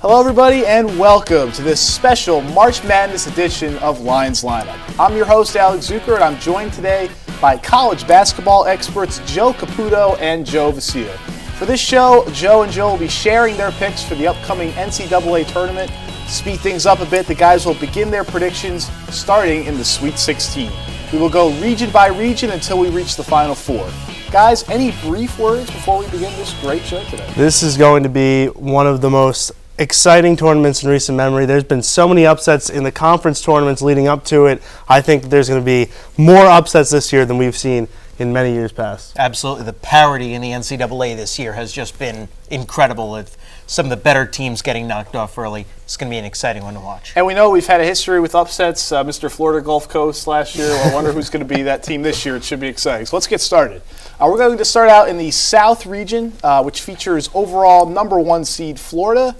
Hello everybody and welcome to this special March Madness edition of Lions Lineup. I'm your host Alex Zucker and I'm joined today by college basketball experts Joe Caputo and Joe Vasile. For this show, Joe and Joe will be sharing their picks for the upcoming NCAA tournament. To speed things up a bit, the guys will begin their predictions starting in the Sweet 16. We will go region by region until we reach the Final Four. Guys, any brief words before we begin this great show today? This is going to be one of the most exciting tournaments in recent memory. There's been so many upsets in the conference tournaments leading up to it. I think there's going to be more upsets this year than we've seen in many years past. Absolutely. The parity in the NCAA this year has just been incredible. With some of the better teams getting knocked off early, it's going to be an exciting one to watch. And we know we've had a history with upsets. Mr. Florida Gulf Coast last year. I wonder who's going to be that team this year. It should be exciting. So let's get started. We're going to start out in the South region, which features overall number 1 seed Florida.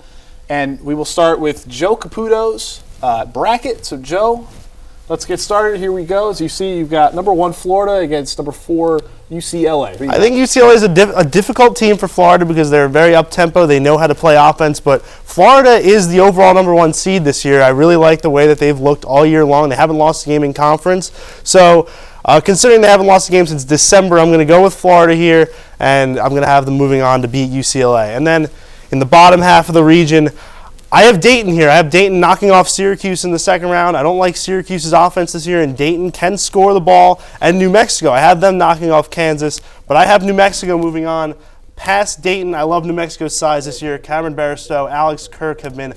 And we will start with Joe Caputo's bracket. So, Joe, let's get started. Here we go. As you see, you've got number 1 Florida against number 4 UCLA. I think UCLA is a difficult team for Florida because they're very up-tempo. They know how to play offense. But Florida is the overall number 1 seed this year. I really like the way that they've looked all year long. They haven't lost a game in conference. So, considering they haven't lost a game since December, I'm going to go with Florida here, and I'm going to have them moving on to beat UCLA. And then in the bottom half of the region, I have Dayton here. I have Dayton knocking off Syracuse in the second round. I don't like Syracuse's offense this year, and Dayton can score the ball. And New Mexico, I have them knocking off Kansas, but I have New Mexico moving on past Dayton. I love New Mexico's size this year. Cameron Barstow, Alex Kirk have been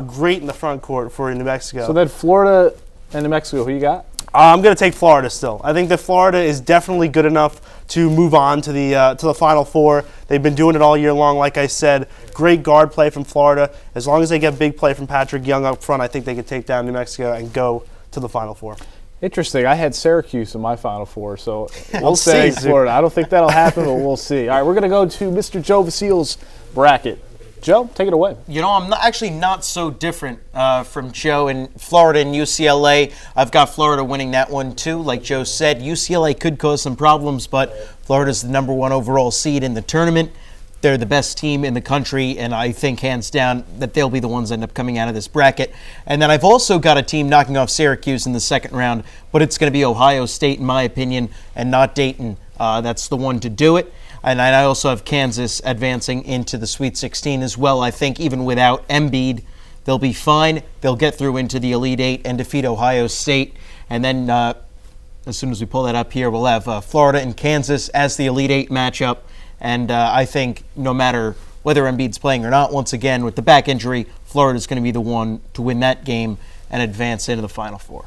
great in the front court for New Mexico. So then Florida and New Mexico, who you got? I'm going to take Florida still. I think that Florida is definitely good enough to move on to the Final Four. They've been doing it all year long, like I said. Great guard play from Florida. As long as they get big play from Patrick Young up front, I think they could take down New Mexico and go to the Final Four. Interesting. I had Syracuse in my Final Four, so we'll see. Florida. I don't think that'll happen, but we'll see. All right, we're going to go to Mr. Joe Vasile's bracket. Joe, take it away. You know, I'm not so different from Joe in Florida and UCLA. I've got Florida winning that one too. Like Joe said, UCLA could cause some problems, but Florida's the number 1 overall seed in the tournament. They're the best team in the country, and I think hands down that they'll be the ones that end up coming out of this bracket. And then I've also got a team knocking off Syracuse in the second round, but it's going to be Ohio State, in my opinion, and not Dayton. That's the one to do it. And I also have Kansas advancing into the Sweet 16 as well. I think even without Embiid, they'll be fine. They'll get through into the Elite Eight and defeat Ohio State. And then as soon as we pull that up here, we'll have Florida and Kansas as the Elite Eight matchup. And I think no matter whether Embiid's playing or not, once again, with the back injury, Florida's going to be the one to win that game and advance into the Final Four.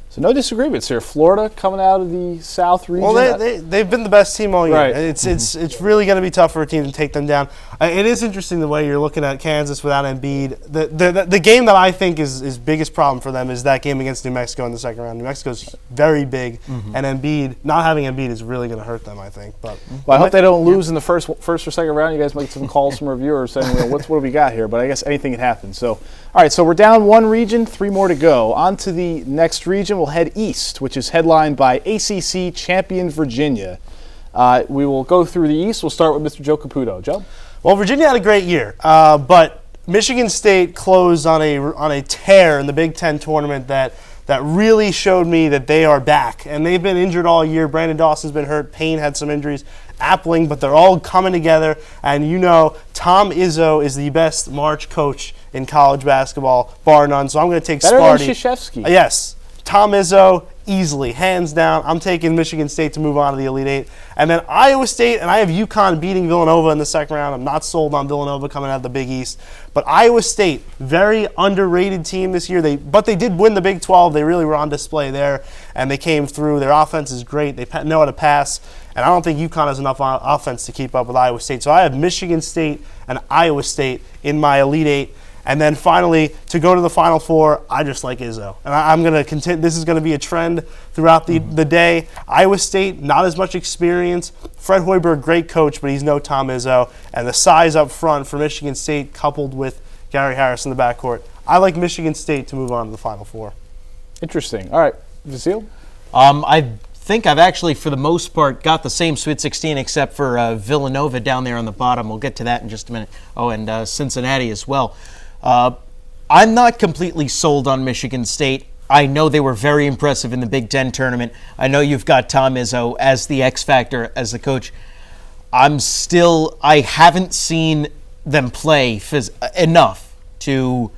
So no disagreements here. Florida coming out of the South region. Well, they've been the best team all year. Right. It's really going to be tough for a team to take them down. It is interesting the way you're looking at Kansas without Embiid. The game that I think is biggest problem for them is that game against New Mexico in the second round. New Mexico's very big, and Embiid, not having Embiid is really going to hurt them, I think. But I hope they don't lose in the first or second round. You guys might get some calls from reviewers saying, well, what do we got here? But I guess anything can happen. So, all right, so we're down 1 region, 3 more to go. On to the next region. We'll head east, which is headlined by ACC champion Virginia. We will go through the East. We'll start with Mr. Joe Caputo. Joe? Well, Virginia had a great year, but Michigan State closed on a tear in the Big Ten tournament that really showed me that they are back. And they've been injured all year. Brandon Dawson's been hurt. Payne had some injuries. Appling, but they're all coming together. And you know, Tom Izzo is the best March coach in college basketball, bar none. So I'm going to take Sparty. Better than Krzyzewski. Yes. Tom Izzo, easily, hands down. I'm taking Michigan State to move on to the Elite Eight. And then Iowa State, and I have UConn beating Villanova in the second round. I'm not sold on Villanova coming out of the Big East. But Iowa State, very underrated team this year. But they did win the Big 12. They really were on display there, and they came through. Their offense is great. They know how to pass. And I don't think UConn has enough offense to keep up with Iowa State. So I have Michigan State and Iowa State in my Elite Eight. And then finally, to go to the Final Four, I just like Izzo. And I'm going to continue. This is going to be a trend throughout the day. Iowa State, not as much experience. Fred Hoiberg, great coach, but he's no Tom Izzo. And the size up front for Michigan State coupled with Gary Harris in the backcourt. I like Michigan State to move on to the Final Four. Interesting. All right, Vasile? I think I've actually, for the most part, got the same Sweet 16 except for Villanova down there on the bottom. We'll get to that in just a minute. Oh, and Cincinnati as well. I'm not completely sold on Michigan State. I know they were very impressive in the Big Ten tournament. I know you've got Tom Izzo as the X factor, as the coach. I haven't seen them play enough to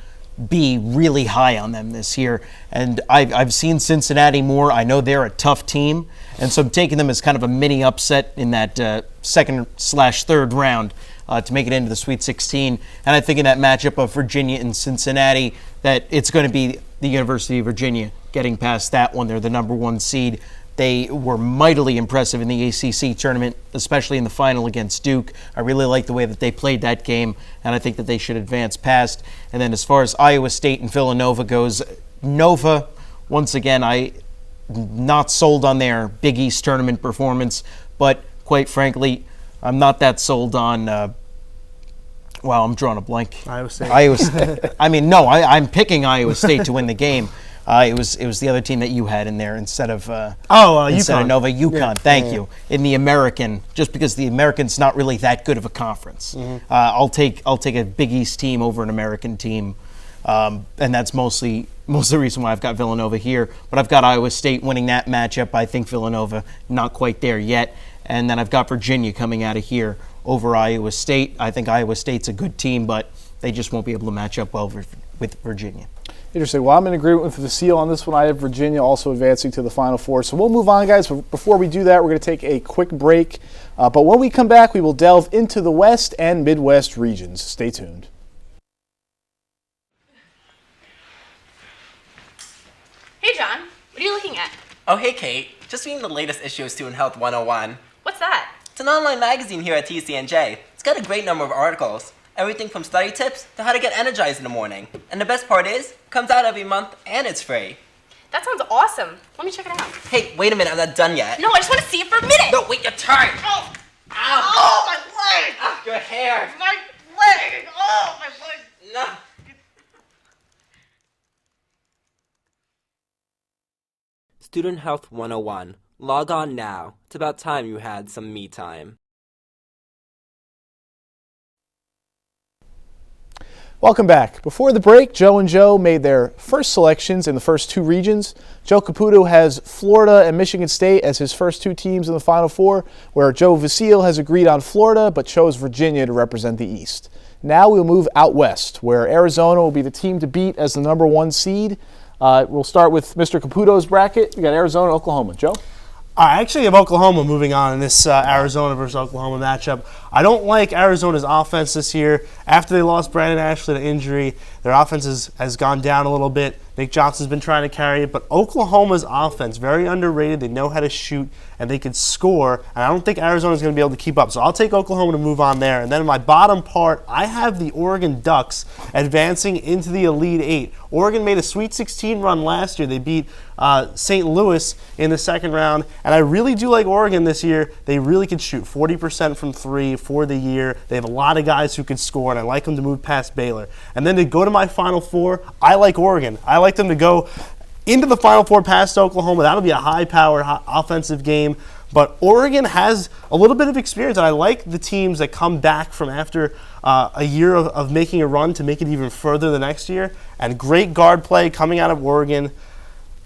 be really high on them this year. And I've seen Cincinnati more. I know they're a tough team. And so I'm taking them as kind of a mini upset in that second/third round to make it into the Sweet 16. And I think in that matchup of Virginia and Cincinnati that it's going to be the University of Virginia getting past that one. They're the number 1 seed. They were mightily impressive in the ACC tournament, especially in the final against Duke. I really like the way that they played that game, and I think that they should advance past. And then as far as Iowa State and Villanova goes, Nova, once again, I'm not sold on their Big East tournament performance, but quite frankly, I'm not that sold on I'm drawing a blank. Iowa State. I'm picking Iowa State to win the game. It was the other team that you had in there instead of UConn. Nova. UConn. Yeah. Thank you. In the American, just because the American's not really that good of a conference. I'll take a Big East team over an American team, and that's mostly the reason why I've got Villanova here. But I've got Iowa State winning that matchup. I think Villanova not quite there yet, and then I've got Virginia coming out of here over Iowa State. I think Iowa State's a good team, but they just won't be able to match up well with Virginia. Interesting. Well, I'm in agreement with the seal on this one. I have Virginia also advancing to the Final Four. So we'll move on, guys. But before we do that, we're going to take a quick break. But when we come back, we will delve into the West and Midwest regions. Stay tuned. Hey, John. What are you looking at? Oh, hey, Kate. Just reading the latest issue of Student Health 101. What's that? It's an online magazine here at TCNJ. It's got a great number of articles. Everything from study tips to how to get energized in the morning. And the best part is, it comes out every month and it's free. That sounds awesome. Let me check it out. Hey, wait a minute, I'm not done yet. No, I just want to see it for a minute. No, wait your turn! Oh, Ow! oh my leg! Ah, your hair! My leg! Oh, my leg! No! Student Health 101. Log on now. It's about time you had some me time. Welcome back. Before the break, Joe and Joe made their first selections in the first 2 regions. Joe Caputo has Florida and Michigan State as his first 2 teams in the Final Four, where Joe Vasile has agreed on Florida but chose Virginia to represent the East. Now we'll move out west, where Arizona will be the team to beat as the number 1 seed. We'll start with Mr. Caputo's bracket. We got Arizona, Oklahoma. Joe? I actually have Oklahoma moving on in this Arizona versus Oklahoma matchup. I don't like Arizona's offense this year. After they lost Brandon Ashley to injury, their offense has gone down a little bit. Nick Johnson's been trying to carry it, but Oklahoma's offense, very underrated. They know how to shoot, and they can score, and I don't think Arizona's going to be able to keep up. So I'll take Oklahoma to move on there. And then in my bottom part, I have the Oregon Ducks advancing into the Elite Eight. Oregon made a Sweet 16 run last year. They beat St. Louis in the second round, and I really do like Oregon this year. They really can shoot 40% from 3 for the year. They have a lot of guys who can score, and I like them to move past Baylor. And then to go to my Final Four, I like Oregon. I like them to go into the Final Four past Oklahoma. That'll be a high-powered offensive game. But Oregon has a little bit of experience, and I like the teams that come back from after a year of making a run to make it even further the next year. And great guard play coming out of Oregon.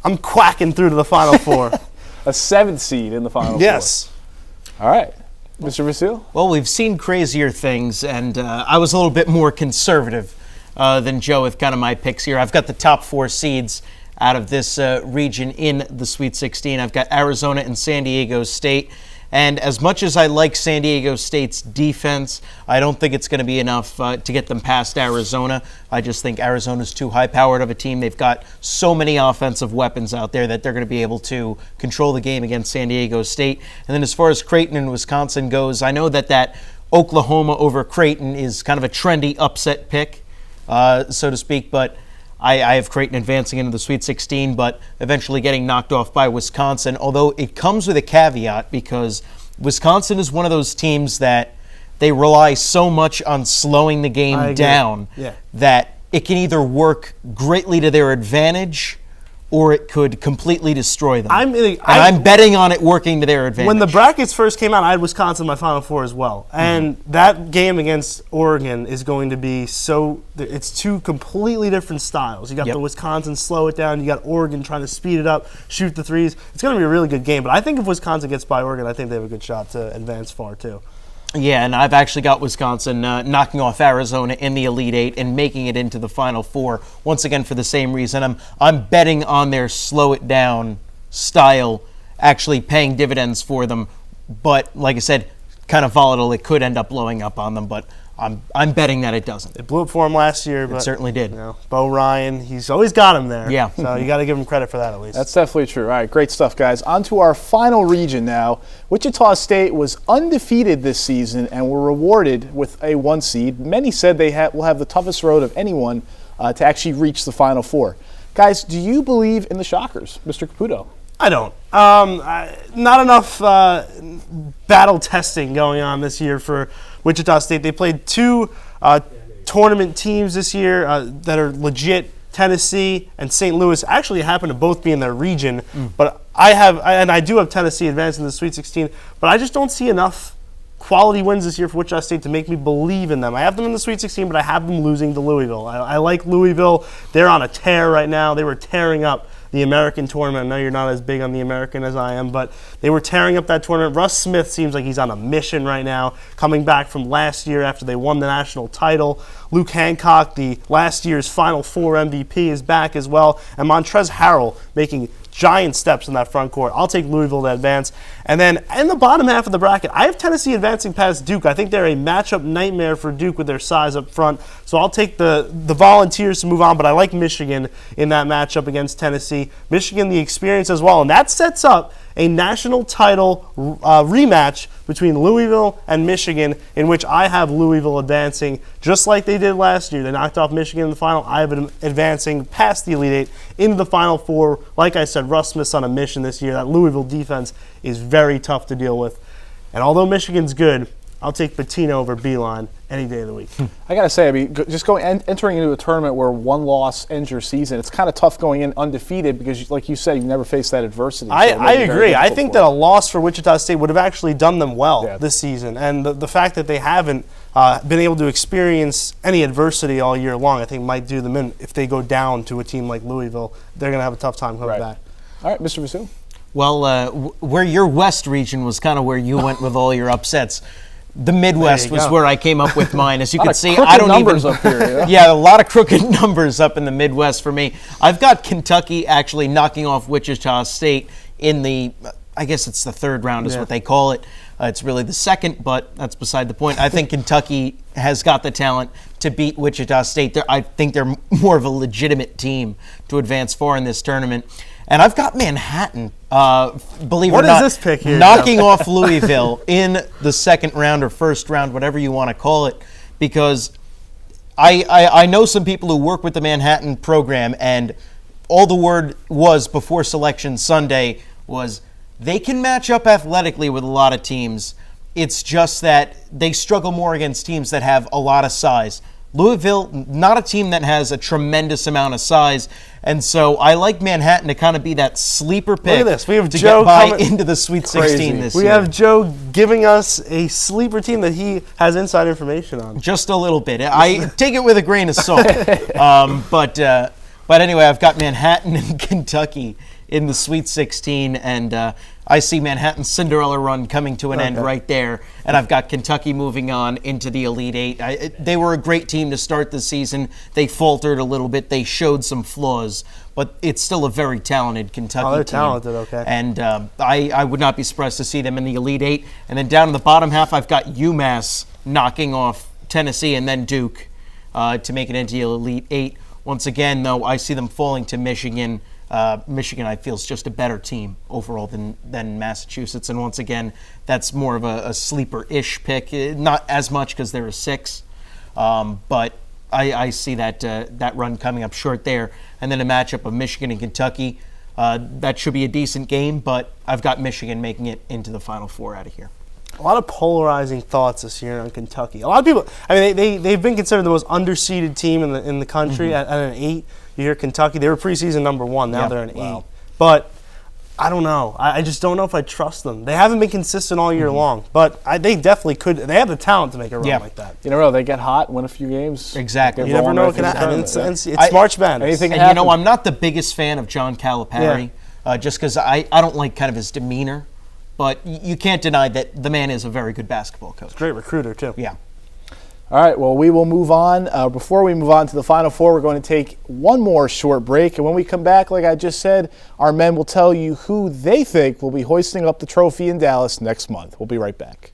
I'm quacking through to the Final Four. A 7th seed in the Final Yes. Four. All right. Mr. Vasile? Well, we've seen crazier things, and I was a little bit more conservative than Joe with kind of my picks here. I've got the top 4 seeds out of this region in the Sweet 16. I've got Arizona and San Diego State. And as much as I like San Diego State's defense, I don't think it's going to be enough to get them past Arizona. I just think Arizona's too high-powered of a team. They've got so many offensive weapons out there that they're going to be able to control the game against San Diego State. And then as far as Creighton and Wisconsin goes, I know that Oklahoma over Creighton is kind of a trendy upset pick, so to speak, but I have Creighton advancing into the Sweet 16, but eventually getting knocked off by Wisconsin, although it comes with a caveat because Wisconsin is one of those teams that they rely so much on slowing the game down that it can either work greatly to their advantage or it could completely destroy them. I'm betting on it working to their advantage. When the brackets first came out, I had Wisconsin in my Final Four as well. And that game against Oregon is going to be it's two completely different styles. You got the Wisconsin slow it down. You got Oregon trying to speed it up, shoot the threes. It's going to be a really good game. But I think if Wisconsin gets by Oregon, I think they have a good shot to advance far too. Yeah, and I've actually got Wisconsin knocking off Arizona in the Elite Eight and making it into the Final Four, once again for the same reason. I'm betting on their slow it down style actually paying dividends for them, but like I said, kind of volatile. It could end up blowing up on them, but I'm betting that it doesn't. It blew up for him last year, but it certainly did. Bo Ryan, he's always got him there. Yeah. So you got to give him credit for that at least. That's definitely true. All right, great stuff, guys. On to our final region now. Wichita State was undefeated this season and were rewarded with a 1 seed. Many said they will have the toughest road of anyone to actually reach the Final Four. Guys, do you believe in the Shockers, Mr. Caputo? I don't. Not enough battle testing going on this year for Wichita State. They played 2 tournament teams this year that are legit. Tennessee and St. Louis actually happen to both be in their region, but I do have Tennessee advancing to the Sweet 16, but I just don't see enough quality wins this year for Wichita State to make me believe in them. I have them in the Sweet 16, but I have them losing to Louisville. I like Louisville. They're on a tear right now. They were tearing up the American tournament. I know you're not as big on the American as I am, but they were tearing up that tournament. Russ Smith seems like he's on a mission right now, coming back from last year after they won the national title. Luke Hancock, the last year's Final Four MVP, is back as well. And Montrezl Harrell making giant steps in that front court. I'll take Louisville to advance. And then in the bottom half of the bracket, I have Tennessee advancing past Duke. I think they're a matchup nightmare for Duke with their size up front. So I'll take the Volunteers to move on, but I like Michigan in that matchup against Tennessee. Michigan, the experience as well. And that sets up a national title rematch between Louisville and Michigan, in which I have Louisville advancing just like they did last year. They knocked off Michigan in the final. I have them advancing past the Elite Eight into the Final Four. Like I said, Russ Smith's on a mission this year. That Louisville defense is very tough to deal with. And although Michigan's good, I'll take Pitino over Beeline any day of the week. I got to say, just entering into a tournament where one loss ends your season, it's kind of tough going in undefeated because, like you said, you never faced that adversity. I agree. I think that a loss for Wichita State would have actually done them well this season. And the fact that they haven't been able to experience any adversity all year long, I think might do them in. If they go down to a team like Louisville, they're going to have a tough time coming back. All right, Mr. Vasu. Well, where your West region was kind of where you went with all your upsets. The Midwest was where I came up with mine. As you can see, I don't numbers up here. Yeah, a lot of crooked numbers up in the Midwest for me. I've got Kentucky actually knocking off Wichita State in the, I guess it's the third round is what they call it. It's really the second, but that's beside the point. I think Kentucky has got the talent to beat Wichita State. I think they're more of a legitimate team to advance far in this tournament. And I've got Manhattan, believe it or not, what is this pick here, knocking off Louisville in the second round or first round, whatever you want to call it, because I know some people who work with the Manhattan program, and all the word was before Selection Sunday was they can match up athletically with a lot of teams. It's just that they struggle more against teams that have a lot of size. Louisville, not a team that has a tremendous amount of size, and so I like Manhattan to kind of be that sleeper pick. Look at this. We have to Joe get by into the Sweet 16 this year. We have Joe giving us a sleeper team that he has inside information on. Just a little bit. I take it with a grain of salt. But anyway, I've got Manhattan and Kentucky in the Sweet 16, and I see Manhattan's Cinderella run coming to an end right there, and I've got Kentucky moving on into the Elite Eight. They were a great team to start the season. They faltered a little bit. They showed some flaws, but it's still a very talented Kentucky team. They're talented, okay. And I would not be surprised to see them in the Elite Eight. And then down in the bottom half, I've got UMass knocking off Tennessee and then Duke to make it into the Elite Eight. Once again, though, I see them falling to Michigan. Michigan, I feel, is just a better team overall than Massachusetts. And once again, that's more of a sleeper-ish pick. Not as much because they're a 6, but I see that run coming up short there. And then a matchup of Michigan and Kentucky. That should be a decent game, but I've got Michigan making it into the Final Four out of here. A lot of polarizing thoughts this year on Kentucky. A lot of people, I mean, they've been considered the most underseeded team in the country at an 8. You hear Kentucky, they were preseason number 1. Now they're an 8. But I don't know. I just don't know if I trust them. They haven't been consistent all year long, but they definitely could. They have the talent to make a run like that. You never know. They get hot, win a few games. Exactly. You never know what can happen. It's March Madness. Anything can And happen. I'm not the biggest fan of John Calipari, just because I don't like kind of his demeanor. But you can't deny that the man is a very good basketball coach. Great recruiter, too. Yeah. All right, well, we will move on. Before we move on to the Final Four, we're going to take one more short break. And when we come back, like I just said, our men will tell you who they think will be hoisting up the trophy in Dallas next month. We'll be right back.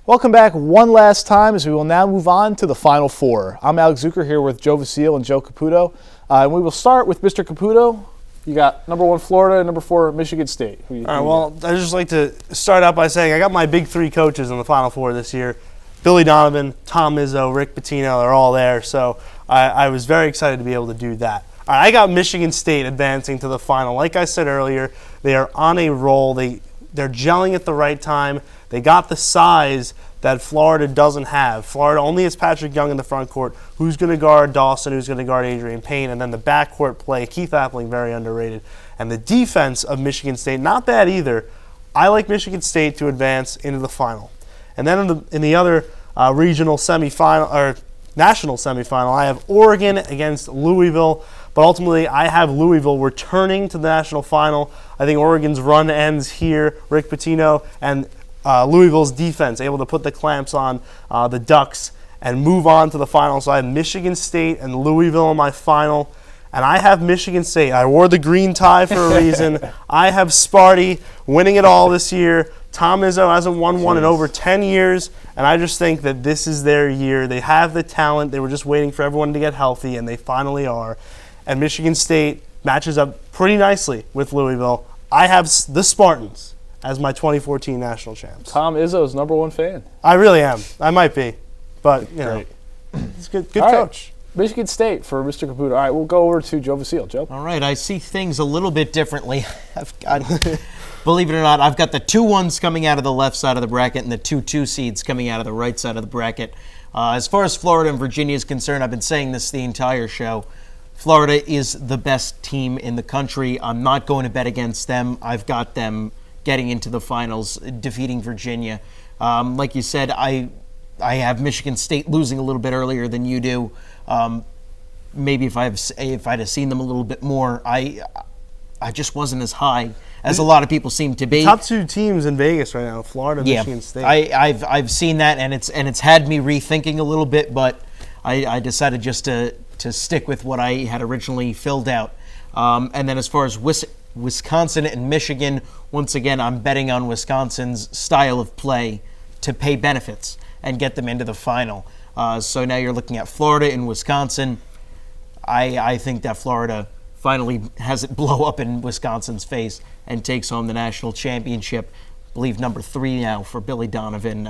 Welcome back one last time as we will now move on to the Final Four. I'm Alex Zucker here with Joe Vasile and Joe Caputo. And we will start with Mr. Caputo. You got number 1 Florida and number 4 Michigan State. All right, well, I'd just like to start out by saying I got my big 3 coaches in the Final Four this year. Billy Donovan, Tom Izzo, Rick Pitino, they're all there. So I was very excited to be able to do that. All right, I got Michigan State advancing to the final. Like I said earlier, they are on a roll. They're gelling at the right time. They got the size that Florida doesn't have. Florida only has Patrick Young in the front court. Who's going to guard Dawson? Who's going to guard Adrian Payne? And then the backcourt play, Keith Appling, very underrated. And the defense of Michigan State, not bad either. I like Michigan State to advance into the final. And then in the other regional semifinal, or national semifinal, I have Oregon against Louisville. But ultimately, I have Louisville returning to the national final. I think Oregon's run ends here. Rick Pitino and Louisville's defense able to put the clamps on the Ducks and move on to the final. So I have Michigan State and Louisville in my final. And I have Michigan State. I wore the green tie for a reason. I have Sparty winning it all this year. Tom Izzo hasn't won one in over 10 years. And I just think that this is their year. They have the talent. They were just waiting for everyone to get healthy, and they finally are. And Michigan State matches up pretty nicely with Louisville. I have the Spartans as my 2014 national champs. Tom Izzo's number 1 fan. I really am. I might be. But, you know, it's good coach. Right. Michigan State for Mr. Caputo. All right, we'll go over to Joe Vasile. Joe? All right, I see things a little bit differently. Believe it or not, I've got the 2-1s coming out of the left side of the bracket and the 2-2 seeds coming out of the right side of the bracket. As far as Florida and Virginia is concerned, I've been saying this the entire show. Florida is the best team in the country. I'm not going to bet against them. I've got them getting into the finals, defeating Virginia. Like you said, I have Michigan State losing a little bit earlier than you do. Maybe if I'd have seen them a little bit more, I just wasn't as high as a lot of people seem to be. Top 2 teams in Vegas right now, Florida, Michigan State. I've seen that, and it's had me rethinking a little bit, but I decided just to stick with what I had originally filled out. And then as far as Wisconsin and Michigan, once again, I'm betting on Wisconsin's style of play to pay benefits and get them into the final. So now you're looking at Florida and Wisconsin. I think that Florida finally has it blow up in Wisconsin's face and takes home the national championship. I believe number 3 now for Billy Donovan.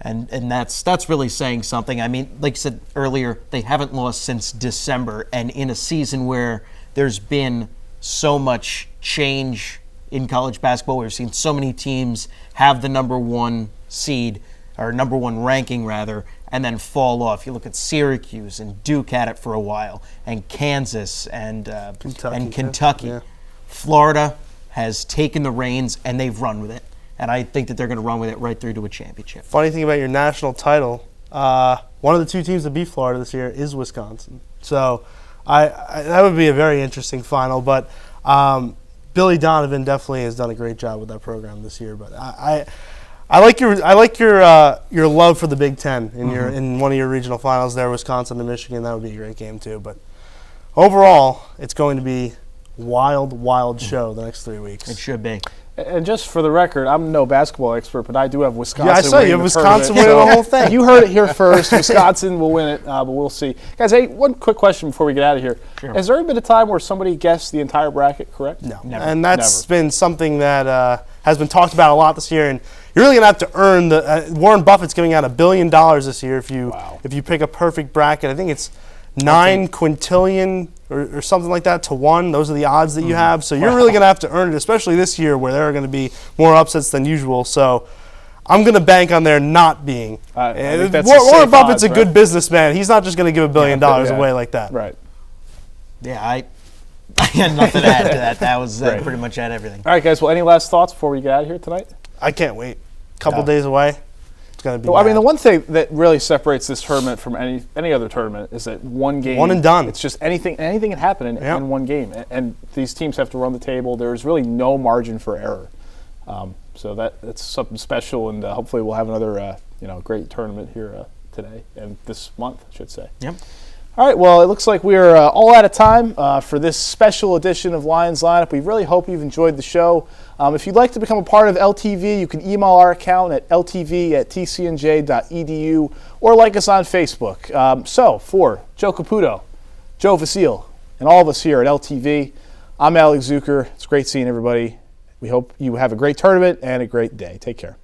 And that's really saying something. I mean, like I said earlier, they haven't lost since December. And in a season where there's been so much change in college basketball, we've seen so many teams have the number 1 seed, or number 1 ranking rather, and then fall off. You look at Syracuse and Duke had it for a while, and Kansas and Kentucky. Yeah. Florida has taken the reins and they've run with it. And I think that they're going to run with it right through to a championship. Funny thing about your national title, one of the 2 teams that beat Florida this year is Wisconsin. So that would be a very interesting final. But Billy Donovan definitely has done a great job with that program this year. But I like your love for the Big Ten in one of your regional finals there, Wisconsin and Michigan. That would be a great game too. But overall, it's going to be wild show the next 3 weeks. It should be. And just for the record, I'm no basketball expert, but I do have Wisconsin. Yeah, I saw you have Wisconsin winning the whole thing. You heard it here first. Wisconsin will win it, but we'll see. Guys, hey, one quick question before we get out of here. Sure. Has there ever been a time where somebody guessed the entire bracket correct? No. Never. And that's been something that has been talked about a lot this year, and you're really going to have to earn the Warren Buffett's giving out $1 billion this year if you pick a perfect bracket. I think it's 9 quintillion or something like that to 1. Those are the odds that you have. So you're really going to have to earn it, especially this year where there are going to be more upsets than usual. So I'm going to bank on there not being. Warren Buffett's a good businessman. He's not just going to give $1 billion away like that. Right. Yeah, I got nothing to add to that. That was pretty much at everything. All right, guys. Well, any last thoughts before we get out of here tonight? I can't wait. Couple days away. It's going to be. I mean, the one thing that really separates this tournament from any other tournament is that one game. One and done. It's just anything can happen in one game, and these teams have to run the table. There's really no margin for error. So that's something special, and hopefully we'll have another great tournament here today and this month, I should say. Yep. All right, well, it looks like we're all out of time for this special edition of Lions Lineup. We really hope you've enjoyed the show. If you'd like to become a part of LTV, you can email our account at ltv@tcnj.edu or like us on Facebook. So for Joe Caputo, Joe Vasile, and all of us here at LTV, I'm Alex Zucker. It's great seeing everybody. We hope you have a great tournament and a great day. Take care.